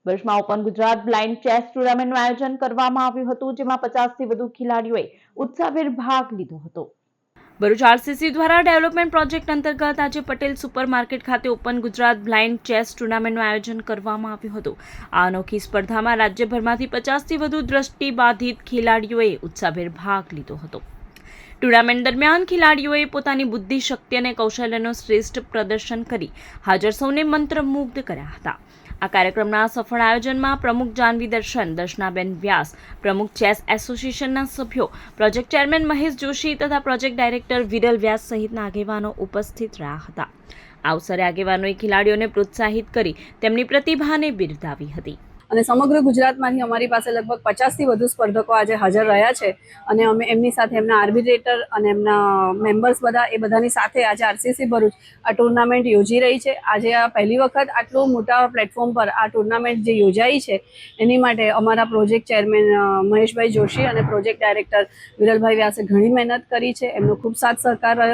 વર્ષમાં open Gujarat blind chess ટુર્નામેન્ટનું આયોજન કરવામાં આવ્યું હતું, જેમાં 50થી વધુ ખેલાડીઓએ ઉત્સાહભેર ભાગ લીધો હતો। ભરૂચ આરસીસી દ્વારા ડેવલપમેન્ટ પ્રોજેક્ટ અંતર્ગત આજે પટેલ સુપર માર્કેટ ખાતે ઓપન ગુજરાત બ્લાઇન્ડ ચેસ ટુર્નામેન્ટનું આયોજન કરવામાં આવ્યું હતું। આ અનોખી સ્પર્ધામાં રાજ્યભરમાંથી 50થી વધુ દ્રષ્ટિબાધિત ખેલાડીઓએ ઉત્સાહભેર ભાગ લીધો હતો। ટુર્નામેન્ટ દરમિયાન ખેલાડીઓએ પોતાની બુદ્ધિ, શક્તિ અને કૌશલ્યનું શ્રેષ્ઠ પ્રદર્શન કરી હાજર સૌને મંત્રમુગ્ધ કર્યા હતા। આ કાર્યક્રમના સફળ આયોજનમાં પ્રમુખ જાનવી દર્શનાબેન વ્યાસ, પ્રમુખ ચેસ એસોસિએશનના સભ્યો, પ્રોજેક્ટ ચેરમેન મહેશ જોશી તથા પ્રોજેક્ટ ડાયરેક્ટર વિરલ વ્યાસ સહિતના આગેવાનો ઉપસ્થિત રહ્યા હતા। આ અવસરે આગેવાનોએ ખેલાડીઓને પ્રોત્સાહિત કરી તેમની પ્રતિભાને બિરદાવી હતી અને સમગ્ર ગુજરાતમાંથી અમારી પાસે લગભગ 50થી વધુ સ્પર્ધકો આજે હાજર રહ્યા છે અને અમે એમની સાથે એમના આર્બિટ્રેટર અને એમના મેમ્બર્સ બધા એ બધાની સાથે આજે આરસીસી ભરૂચ આ ટુર્નામેન્ટ યોજી રહી છે। આજે આ પહેલી વખત આટલું મોટા પ્લેટફોર્મ પર આ ટુર્નામેન્ટ જે યોજાઈ છે એની માટે અમારા પ્રોજેક્ટ ચેરમેન મહેશભાઈ જોશી અને પ્રોજેક્ટ ડાયરેક્ટર વિરલભાઈ વ્યાસે ઘણી મહેનત કરી છે। એમનો ખૂબ સાથ સહકાર રહ્યો